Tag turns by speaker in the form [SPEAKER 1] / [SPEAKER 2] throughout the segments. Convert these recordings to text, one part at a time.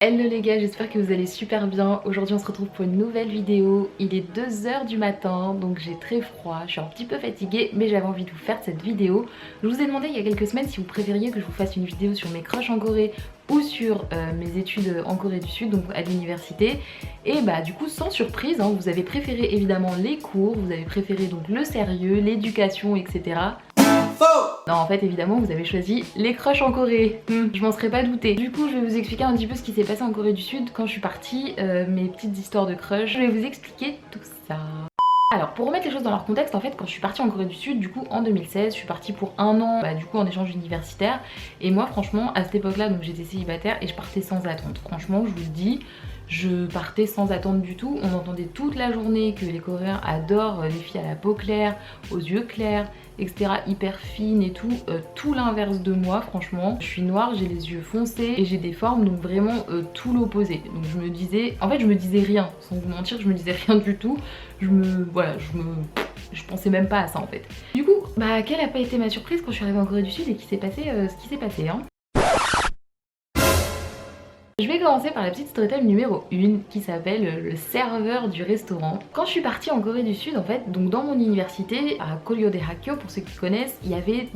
[SPEAKER 1] Hello les gars, j'espère que vous allez super bien. Aujourd'hui on se retrouve pour une nouvelle vidéo. Il est 2 h du matin donc j'ai très froid, je suis un petit peu fatiguée mais j'avais envie de vous faire cette vidéo. Je vous ai demandé il y a quelques semaines si vous préfériez que je vous fasse une vidéo sur mes crushs en Corée ou sur mes études en Corée du Sud, donc à l'université. Et bah du coup sans surprise, hein, vous avez préféré évidemment les cours, vous avez préféré donc le sérieux, l'éducation, etc. Non, en fait évidemment vous avez choisi les crushs en Corée. Je m'en serais pas douté. Du coup je vais vous expliquer un petit peu ce qui s'est passé en Corée du Sud quand je suis partie, mes petites histoires de crush. Je vais vous expliquer tout ça. Alors pour remettre les choses dans leur contexte, en fait quand je suis partie en Corée du Sud, du coup en 2016, je suis partie pour un an, du coup en échange universitaire. Et moi franchement à cette époque là, donc j'étais célibataire et je partais sans attente. Franchement je vous le dis, je partais sans attente du tout. On entendait toute la journée que les Coréens adorent les filles à la peau claire, aux yeux clairs, etc. hyper fines et tout. Tout l'inverse de moi franchement. Je suis noire, j'ai les yeux foncés et j'ai des formes, donc vraiment tout l'opposé. Donc je me disais, en fait je me disais rien, sans vous mentir, je me disais rien du tout. Je pensais même pas à ça en fait. Du coup, quelle a pas été ma surprise quand je suis arrivée en Corée du Sud et qu'il s'est passé ce qui s'est passé hein. Je vais commencer par la petite storytime numéro 1 qui s'appelle le serveur du restaurant. Quand je suis partie en Corée du Sud en fait, donc dans mon université à Koryo Daehakyo, pour ceux qui connaissent, il y avait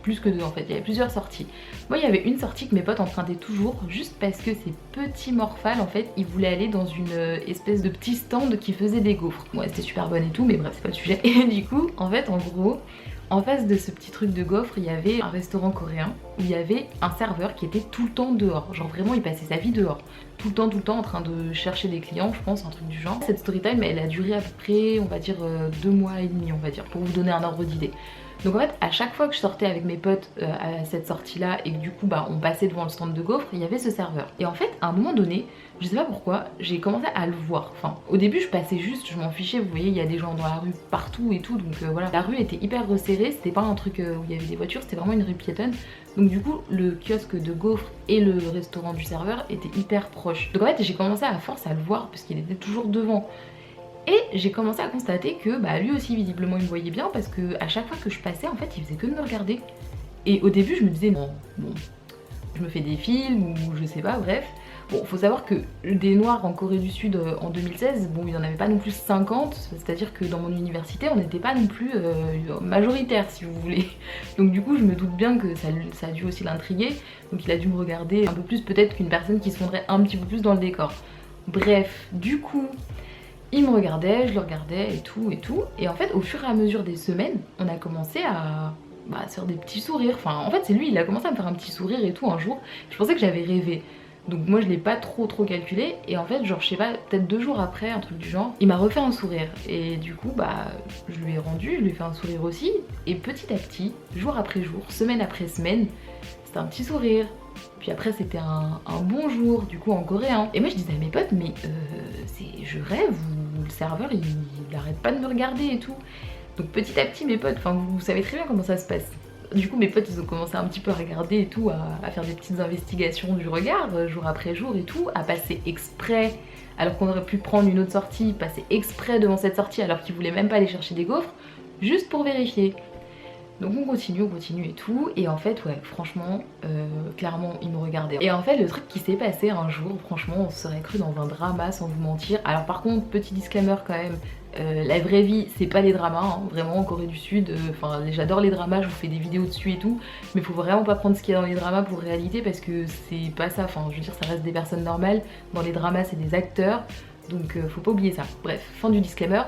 [SPEAKER 1] plus que deux en fait, il y avait plusieurs sorties. Moi il y avait une sortie que mes potes empruntaient toujours juste parce que ces petits morphales en fait, ils voulaient aller dans une espèce de petit stand qui faisait des gaufres. Ouais c'était super bon et tout mais bref c'est pas le sujet. Et du coup en fait en gros, en face de ce petit truc de gaufre, il y avait un restaurant coréen où il y avait un serveur qui était tout le temps dehors. Genre vraiment il passait sa vie dehors. Tout le temps en train de chercher des clients, je pense, un truc du genre. Cette story time elle a duré à peu près, on va dire 2 mois et demi on va dire, pour vous donner un ordre d'idée. Donc en fait à chaque fois que je sortais avec mes potes à cette sortie là et que du coup on passait devant le stand de gaufres, il y avait ce serveur. Et en fait à un moment donné, je sais pas pourquoi, j'ai commencé à le voir. Enfin au début je passais juste, je m'en fichais, vous voyez il y a des gens dans la rue partout et tout, donc voilà. La rue était hyper resserrée, c'était pas un truc où il y avait des voitures, c'était vraiment une rue piétonne. Donc du coup le kiosque de gaufres et le restaurant du serveur étaient hyper proches. Donc en fait j'ai commencé à force à le voir parce qu'il était toujours devant. Et j'ai commencé à constater que lui aussi visiblement il me voyait bien parce que à chaque fois que je passais en fait il faisait que de me regarder. Et au début je me disais non, bon, je me fais des films ou je sais pas, bref. Bon, faut savoir que des noirs en Corée du Sud en 2016, bon il n'y en avait pas non plus 50, c'est-à-dire que dans mon université on n'était pas non plus majoritaire si vous voulez. Donc du coup je me doute bien que ça a dû aussi l'intriguer, donc il a dû me regarder un peu plus peut-être qu'une personne qui se fondrait un petit peu plus dans le décor. Bref, du coup il me regardait, je le regardais et tout et tout. Et en fait au fur et à mesure des semaines, on a commencé à se faire des petits sourires. Enfin en fait c'est lui, il a commencé à me faire un petit sourire et tout un jour. Je pensais que j'avais rêvé. Donc moi je l'ai pas trop calculé. Et en fait genre je sais pas, peut-être 2 jours après, un truc du genre, il m'a refait un sourire. Et du coup je lui ai rendu, je lui ai fait un sourire aussi. Et petit à petit, jour après jour, semaine après semaine, c'était un petit sourire. Puis après c'était un bonjour du coup en coréen. Et moi je disais à mes potes mais je rêve ou le serveur il arrête pas de me regarder et tout. Donc petit à petit mes potes, enfin vous savez très bien comment ça se passe. Du coup mes potes ils ont commencé un petit peu à regarder et tout, à faire des petites investigations du regard jour après jour et tout, à passer exprès alors qu'on aurait pu prendre une autre sortie, passer exprès devant cette sortie alors qu'ils voulaient même pas aller chercher des gaufres, juste pour vérifier. Donc on continue et tout, et en fait ouais franchement clairement il me regardait. Et en fait le truc qui s'est passé un jour, franchement on se serait cru dans un drama sans vous mentir. Alors par contre petit disclaimer quand même, la vraie vie c'est pas des dramas hein, vraiment en Corée du Sud, enfin j'adore les dramas, je vous fais des vidéos dessus et tout, mais faut vraiment pas prendre ce qu'il y a dans les dramas pour réalité parce que c'est pas ça, enfin je veux dire ça reste des personnes normales, dans les dramas c'est des acteurs, donc faut pas oublier ça. Bref, fin du disclaimer.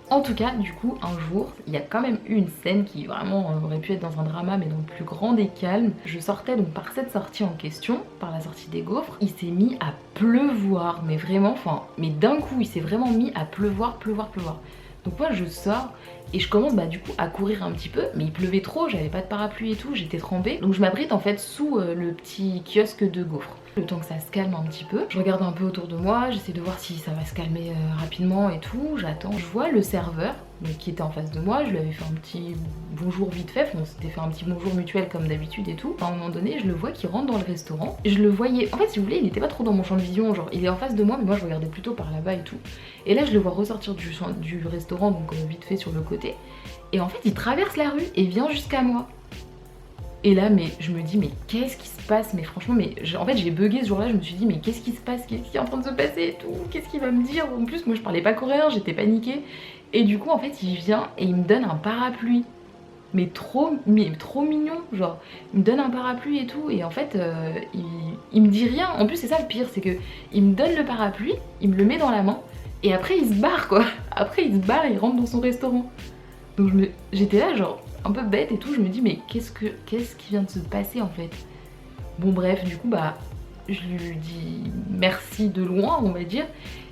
[SPEAKER 1] En tout cas, du coup, un jour, il y a quand même eu une scène qui vraiment aurait pu être dans un drama, mais dans le plus grand des calmes. Je sortais donc par cette sortie en question, par la sortie des gaufres. Il s'est mis à pleuvoir, mais vraiment, mais d'un coup, il s'est vraiment mis à pleuvoir. Donc moi, je sors et je commence du coup à courir un petit peu, mais il pleuvait trop, j'avais pas de parapluie et tout, j'étais trempée. Donc je m'abrite en fait sous le petit kiosque de gaufres. Le temps que ça se calme un petit peu, je regarde un peu autour de moi, j'essaie de voir si ça va se calmer rapidement et tout, j'attends. Je vois le serveur qui était en face de moi, je lui avais fait un petit bonjour vite fait, on s'était fait un petit bonjour mutuel comme d'habitude et tout. À un moment donné, je le vois qui rentre dans le restaurant. Je le voyais, en fait si vous voulez, il était pas trop dans mon champ de vision, genre il est en face de moi mais moi je regardais plutôt par là-bas et tout. Et là je le vois ressortir du restaurant, donc vite fait sur le côté. Et en fait il traverse la rue et vient jusqu'à moi. Et là, mais je me dis, mais qu'est-ce qui se passe? Mais franchement, en fait, j'ai bugué ce jour-là. Je me suis dit, mais qu'est-ce qui se passe? Qu'est-ce qui est en train de se passer et tout? Qu'est-ce qu'il va me dire? En plus, moi, je parlais pas coréen, j'étais paniquée. Et du coup, en fait, il vient et il me donne un parapluie. Mais trop mignon, genre, il me donne un parapluie et tout. Et en fait, il me dit rien. En plus, c'est ça le pire, c'est que il me donne le parapluie, il me le met dans la main. Et après, il se barre, quoi. Après, il se barre, il rentre dans son restaurant. Donc j'étais là genre un peu bête et tout, je me dis mais qu'est-ce qui vient de se passer en fait? Bon bref, du coup bah je lui dis merci de loin on va dire.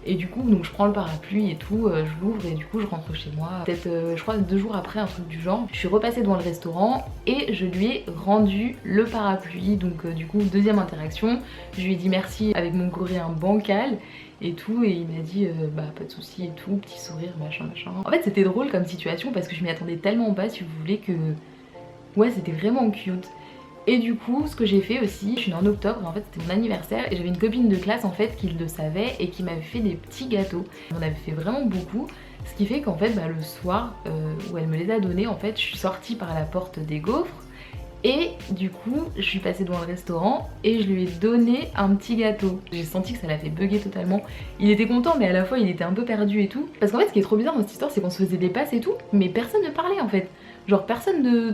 [SPEAKER 1] Et du coup donc je prends le parapluie et tout, je l'ouvre et du coup je rentre chez moi. Peut-être je crois 2 jours après, un truc du genre. Je suis repassée devant le restaurant et je lui ai rendu le parapluie. Donc du coup deuxième interaction, je lui ai dit merci avec mon coréen bancal et tout, et il m'a dit bah pas de soucis et tout, petit sourire machin machin. En fait c'était drôle comme situation parce que je m'y attendais tellement pas si vous voulez que ouais c'était vraiment cute. Et du coup ce que j'ai fait aussi, je suis née en octobre, en fait c'était mon anniversaire et j'avais une copine de classe en fait qui le savait et qui m'avait fait des petits gâteaux. On avait fait vraiment beaucoup, ce qui fait qu'en fait bah, le soir où elle me les a donnés, en fait je suis sortie par la porte des gaufres. Et du coup, je suis passée devant le restaurant et je lui ai donné un petit gâteau. J'ai senti que ça l'a fait bugger totalement. Il était content mais à la fois il était un peu perdu et tout. Parce qu'en fait ce qui est trop bizarre dans cette histoire c'est qu'on se faisait des passes et tout, mais personne ne parlait en fait. Genre personne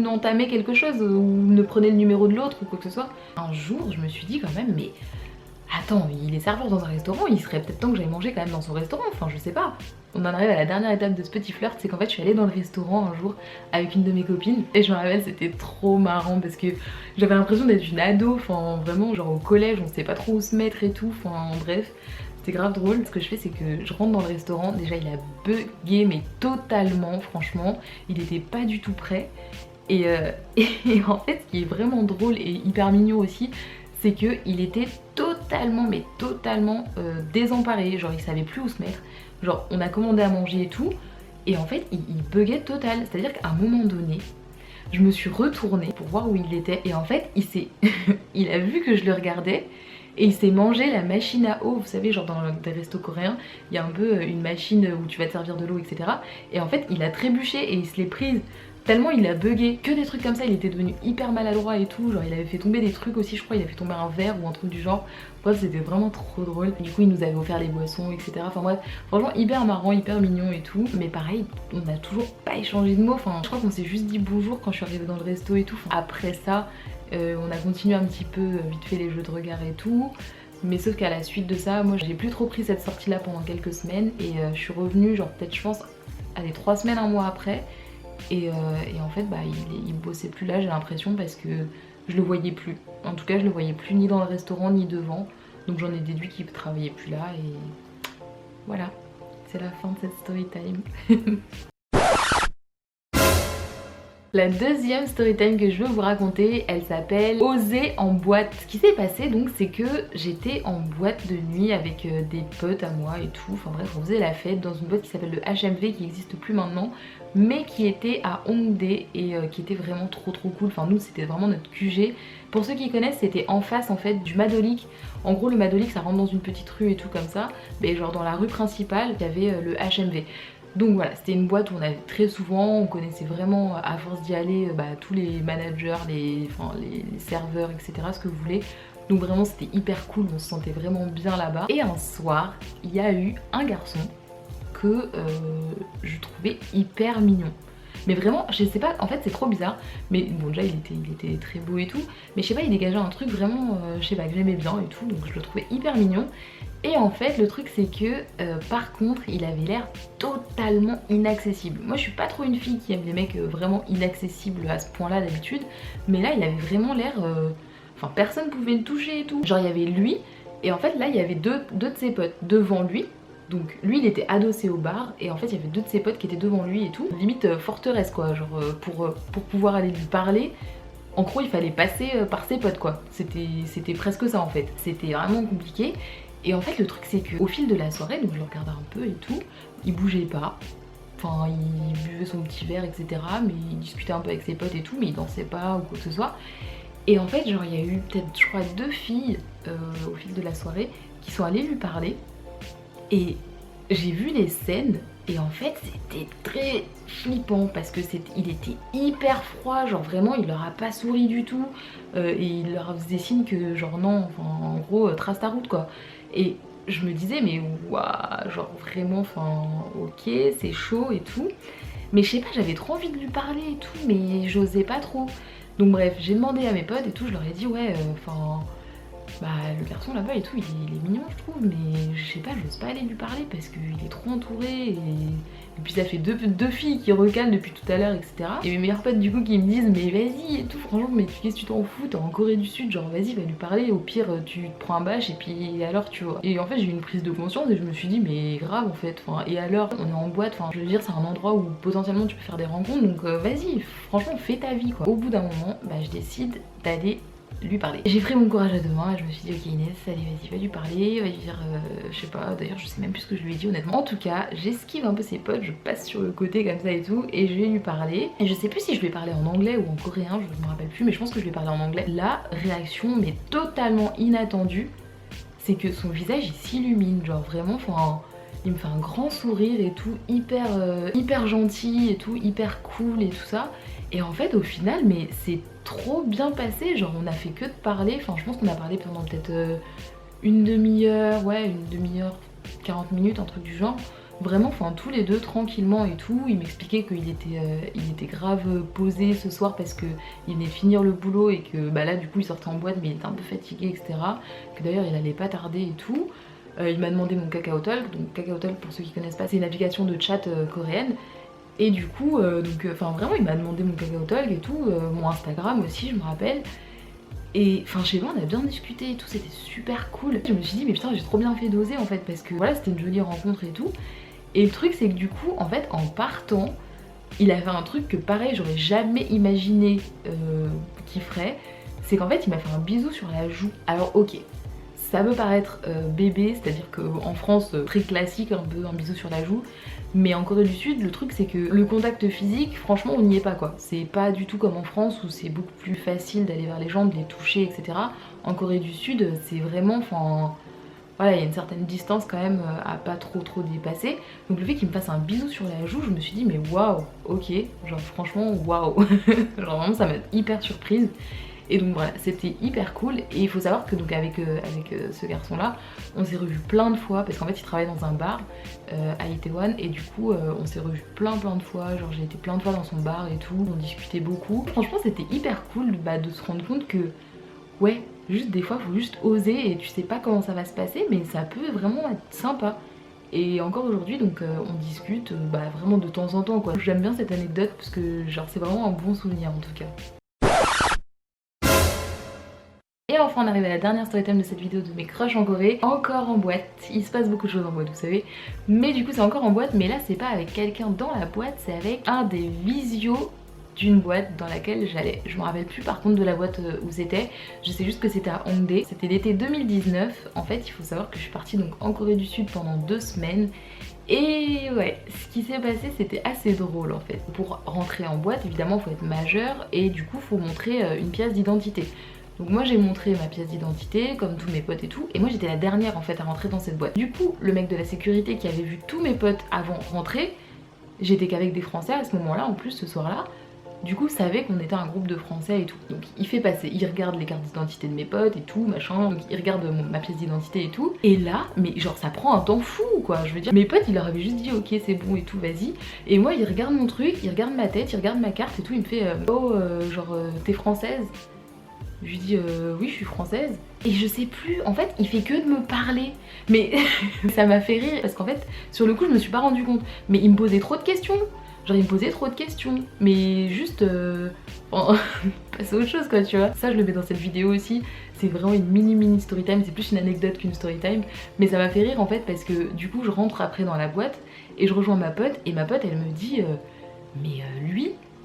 [SPEAKER 1] n'entamait quelque chose ou ne prenait le numéro de l'autre ou quoi que ce soit. Un jour je me suis dit quand même mais attends, il est serveur dans un restaurant, il serait peut-être temps que j'aille manger quand même dans son restaurant, enfin je sais pas. On en arrive à la dernière étape de ce petit flirt, c'est qu'en fait je suis allée dans le restaurant un jour avec une de mes copines et je me rappelle c'était trop marrant parce que j'avais l'impression d'être une ado, enfin vraiment genre au collège on sait pas trop où se mettre et tout, enfin bref. C'était grave drôle. Ce que je fais c'est que je rentre dans le restaurant, déjà il a bugué mais totalement franchement, il était pas du tout prêt. Et, et en fait ce qui est vraiment drôle et hyper mignon aussi, c'est qu'il était totalement désemparé, genre il savait plus où se mettre, genre on a commandé à manger et tout, et en fait il buguait total, c'est-à-dire qu'à un moment donné, je me suis retournée pour voir où il était, et en fait il a vu que je le regardais, et il s'est mangé la machine à eau, vous savez genre dans des restos coréens, il y a un peu une machine où tu vas te servir de l'eau etc. Et en fait il a trébuché et il se l'est prise. Tellement il a bugué, que des trucs comme ça, il était devenu hyper maladroit et tout, genre il avait fait tomber des trucs aussi, je crois il a fait tomber un verre ou un truc du genre. Bref c'était vraiment trop drôle. Du coup il nous avait offert les boissons etc. Enfin bref, franchement hyper marrant, hyper mignon et tout. Mais pareil, on n'a toujours pas échangé de mots, enfin je crois qu'on s'est juste dit bonjour quand je suis arrivée dans le resto et tout. Enfin, après ça, on a continué un petit peu vite fait les jeux de regard et tout. Mais sauf qu'à la suite de ça, moi j'ai plus trop pris cette sortie là pendant quelques semaines. Et je suis revenue genre peut-être je pense, allez 3 semaines, un mois après. Et en fait bah il bossait plus là j'ai l'impression parce que je le voyais plus. En tout cas je le voyais plus ni dans le restaurant ni devant. Donc j'en ai déduit qu'il travaillait plus là et voilà. C'est la fin de cette story time. La deuxième storytime que je veux vous raconter, elle s'appelle Oser en boîte. Ce qui s'est passé donc c'est que j'étais en boîte de nuit avec des potes à moi et tout. Enfin bref on faisait la fête dans une boîte qui s'appelle le HMV qui n'existe plus maintenant, mais qui était à Hongdae et qui était vraiment trop cool. Enfin nous c'était vraiment notre QG. Pour ceux qui connaissent c'était en face en fait du Madolik. En gros le Madolik ça rentre dans une petite rue et tout comme ça. Mais genre dans la rue principale il y avait le HMV. Donc voilà, c'était une boîte où on allait très souvent, on connaissait vraiment à force d'y aller tous les managers, les serveurs, etc. ce que vous voulez. Donc vraiment c'était hyper cool, on se sentait vraiment bien là-bas. Et un soir, il y a eu un garçon que je trouvais hyper mignon. Mais vraiment, je sais pas, en fait c'est trop bizarre. Mais bon déjà il était très beau et tout. Mais je sais pas, il dégageait un truc vraiment, je sais pas, que j'aimais bien et tout. Donc je le trouvais hyper mignon. Et en fait le truc c'est que par contre il avait l'air totalement inaccessible. Moi je suis pas trop une fille qui aime les mecs vraiment inaccessibles à ce point là d'habitude. Mais là il avait vraiment l'air... Enfin personne pouvait le toucher et tout. Genre il y avait lui et en fait là il y avait deux de ses potes devant lui. Donc lui il était adossé au bar et en fait il y avait 2 de ses potes qui étaient devant lui et tout. Limite forteresse quoi, genre pour pouvoir aller lui parler. En gros il fallait passer par ses potes quoi. C'était presque ça en fait. C'était vraiment compliqué. Et en fait le truc c'est qu'au fil de la soirée, donc je le regardais un peu et tout, il bougeait pas. Enfin il buvait son petit verre etc. Mais il discutait un peu avec ses potes et tout, mais il dansait pas ou quoi que ce soit. Et en fait genre il y a eu peut-être je crois 2 filles au fil de la soirée qui sont allées lui parler. Et j'ai vu les scènes Et en fait c'était très flippant parce que il était hyper froid, genre vraiment il leur a pas souri du tout, et il leur faisait signe que genre non, enfin en gros trace ta route quoi. Et je me disais mais waouh, genre vraiment, enfin ok c'est chaud et tout, mais je sais pas, j'avais trop envie de lui parler et tout, mais j'osais pas trop. Donc bref, j'ai demandé à mes potes et tout, je leur ai dit ouais, enfin bah le garçon là-bas et tout, il est mignon je trouve, mais je sais pas, j'ose pas aller lui parler parce qu'il est trop entouré et puis ça fait deux filles qui recalent depuis tout à l'heure, etc. Et mes meilleurs potes du coup qui me disent mais vas-y et tout, franchement mais qu'est-ce que tu t'en fous, t'es en Corée du Sud, genre vas-y va lui parler, au pire tu te prends un bâche et puis alors tu vois. Et en fait j'ai eu une prise de conscience et je me suis dit mais grave en fait, enfin, et alors on est en boîte, enfin je veux dire c'est un endroit où potentiellement tu peux faire des rencontres, donc vas-y franchement fais ta vie quoi. Au bout d'un moment bah je décide d'aller lui parler. J'ai pris mon courage à deux mains et je me suis dit ok Inès, allez vas-y, va lui parler, va lui dire je sais pas, d'ailleurs je sais même plus ce que je lui ai dit honnêtement. En tout cas j'esquive un peu ses potes, je passe sur le côté comme ça et tout, et je vais lui parler. Et je sais plus si je lui ai parlé en anglais ou en coréen, je me rappelle plus, mais je pense que je lui ai parlé en anglais. La réaction mais totalement inattendue, c'est que son visage il s'illumine, genre vraiment, enfin il me fait un grand sourire et tout, hyper gentil et tout, hyper cool et tout ça. Et en fait au final mais c'est trop bien passé, genre on a fait que de parler, enfin je pense qu'on a parlé pendant peut-être une demi-heure, ouais une demi-heure, 40 minutes, un truc du genre. Vraiment, enfin tous les deux tranquillement et tout, il m'expliquait qu'il était grave posé ce soir parce que il venait finir le boulot et que bah là du coup il sortait en boîte mais il était un peu fatigué, etc. Que d'ailleurs il allait pas tarder et tout. Il m'a demandé mon Kakao Talk, donc Kakao Talk pour ceux qui connaissent pas c'est une application de chat coréenne. Et du coup, enfin vraiment il m'a demandé mon Kakao Talk et tout, mon Instagram aussi je me rappelle. Et enfin je sais pas, on a bien discuté et tout, c'était super cool. Je me suis dit mais putain j'ai trop bien fait d'oser en fait parce que voilà c'était une jolie rencontre et tout. Et le truc c'est que du coup en fait en partant, il a fait un truc que pareil j'aurais jamais imaginé qu'il ferait. C'est qu'en fait il m'a fait un bisou sur la joue. Alors ok, ça peut paraître bébé, c'est-à-dire qu'en France, très classique, un peu un bisou sur la joue. Mais en Corée du Sud, le truc c'est que le contact physique, franchement on n'y est pas quoi. C'est pas du tout comme en France où c'est beaucoup plus facile d'aller vers les gens, de les toucher, etc. En Corée du Sud, c'est vraiment, enfin... Voilà, il y a une certaine distance quand même à pas trop dépasser. Donc le fait qu'il me fasse un bisou sur la joue, je me suis dit mais waouh, ok, genre franchement waouh. Genre vraiment ça m'a hyper surprise. Et donc voilà, c'était hyper cool. Et il faut savoir que donc avec ce garçon là, on s'est revus plein de fois parce qu'en fait il travaille dans un bar à Itaewon, et du coup on s'est revus plein de fois, genre j'ai été plein de fois dans son bar et tout, on discutait beaucoup. Franchement c'était hyper cool de se rendre compte que ouais, juste des fois faut juste oser et tu sais pas comment ça va se passer mais ça peut vraiment être sympa. Et encore aujourd'hui donc on discute vraiment de temps en temps quoi. J'aime bien cette anecdote parce que genre c'est vraiment un bon souvenir en tout cas. Et enfin on arrive à la dernière story time de cette vidéo de mes crushs en Corée, encore en boîte. Il se passe beaucoup de choses en boîte vous savez, mais du coup c'est encore en boîte, mais là c'est pas avec quelqu'un dans la boîte, c'est avec un des visios d'une boîte dans laquelle j'allais. Je me rappelle plus par contre de la boîte où c'était, je sais juste que c'était à Hongdae, c'était l'été 2019. En fait il faut savoir que je suis partie donc en Corée du Sud pendant 2 semaines. Et ouais, ce qui s'est passé c'était assez drôle en fait. Pour rentrer en boîte évidemment il faut être majeur et du coup il faut montrer une pièce d'identité. Donc moi j'ai montré ma pièce d'identité comme tous mes potes et tout, et moi j'étais la dernière en fait à rentrer dans cette boîte. Du coup le mec de la sécurité qui avait vu tous mes potes avant rentrer, j'étais qu'avec des Français à ce moment là en plus ce soir là, du coup savait qu'on était un groupe de Français et tout. Donc il fait passer, il regarde les cartes d'identité de mes potes et tout machin, donc il regarde ma pièce d'identité et tout, et là mais genre ça prend un temps fou quoi, je veux dire mes potes il leur avait juste dit ok c'est bon et tout vas-y, et moi il regarde mon truc, il regarde ma tête, il regarde ma carte et tout, il me fait t'es française? Je lui dis oui je suis française, et je sais plus, en fait il fait que de me parler, mais ça m'a fait rire parce qu'en fait sur le coup je me suis pas rendu compte, mais il me posait trop de questions, genre il me posait trop de questions, mais juste passer à autre chose quoi tu vois. Ça je le mets dans cette vidéo aussi, c'est vraiment une mini story time, c'est plus une anecdote qu'une story time, mais ça m'a fait rire en fait parce que du coup je rentre après dans la boîte et je rejoins ma pote, et ma pote elle me dit mais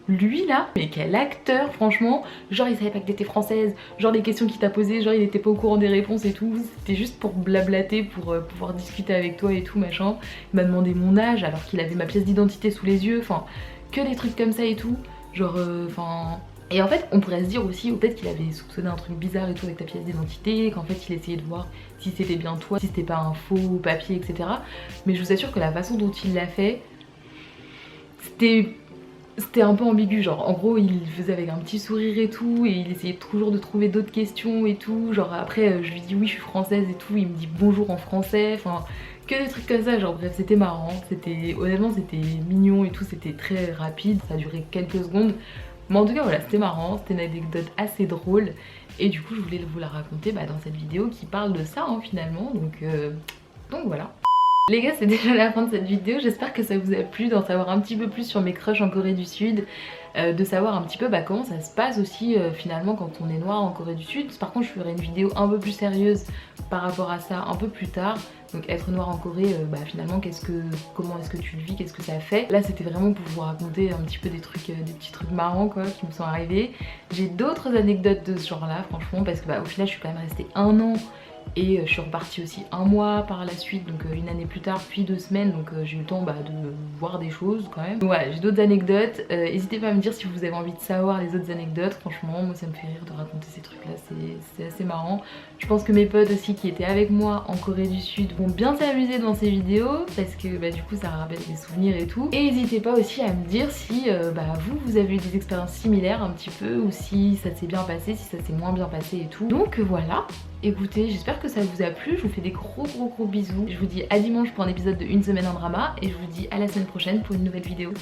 [SPEAKER 1] lui là, mais quel acteur franchement, genre il savait pas que t'étais française, genre les questions qu'il t'a posées, genre il était pas au courant des réponses et tout, c'était juste pour blablater, pour pouvoir discuter avec toi et tout machin. Il m'a demandé mon âge alors qu'il avait ma pièce d'identité sous les yeux, enfin que des trucs comme ça et tout, genre enfin... Et en fait on pourrait se dire aussi, ou peut-être qu'il avait soupçonné un truc bizarre et tout avec ta pièce d'identité, qu'en fait il essayait de voir si c'était bien toi, si c'était pas un faux papier, etc. Mais je vous assure que la façon dont il l'a fait, c'était un peu ambigu, genre en gros il faisait avec un petit sourire et tout, et il essayait toujours de trouver d'autres questions et tout, genre après je lui dis oui je suis française et tout, il me dit bonjour en français, enfin que des trucs comme ça, genre bref c'était marrant, honnêtement c'était mignon et tout, c'était très rapide, ça a duré quelques secondes, mais en tout cas voilà c'était marrant, c'était une anecdote assez drôle, et du coup je voulais vous la raconter dans cette vidéo qui parle de ça finalement, donc voilà. Les gars, c'est déjà la fin de cette vidéo, j'espère que ça vous a plu d'en savoir un petit peu plus sur mes crushs en Corée du Sud, de savoir un petit peu comment ça se passe aussi finalement quand on est noir en Corée du Sud. Par contre je ferai une vidéo un peu plus sérieuse par rapport à ça un peu plus tard, donc être noir en Corée, finalement comment est-ce que tu le vis, qu'est-ce que ça fait. Là c'était vraiment pour vous raconter un petit peu des petits trucs marrants quoi qui me sont arrivés. J'ai d'autres anecdotes de ce genre là franchement, parce que au final je suis quand même restée 1 an. Et je suis repartie aussi 1 mois par la suite, donc 1 année plus tard, puis 2 semaines, donc j'ai eu le temps de voir des choses quand même. Donc voilà, j'ai d'autres anecdotes, n'hésitez pas à me dire si vous avez envie de savoir les autres anecdotes, franchement moi ça me fait rire de raconter ces trucs là, c'est assez marrant. Je pense que mes potes aussi qui étaient avec moi en Corée du Sud vont bien s'amuser dans ces vidéos, parce que du coup ça rappelle des souvenirs et tout. Et n'hésitez pas aussi à me dire si vous avez eu des expériences similaires un petit peu, ou si ça s'est bien passé, si ça s'est moins bien passé et tout. Donc voilà. Écoutez, j'espère que ça vous a plu, je vous fais des gros bisous. Je vous dis à dimanche pour un épisode de Une semaine en drama, et je vous dis à la semaine prochaine pour une nouvelle vidéo.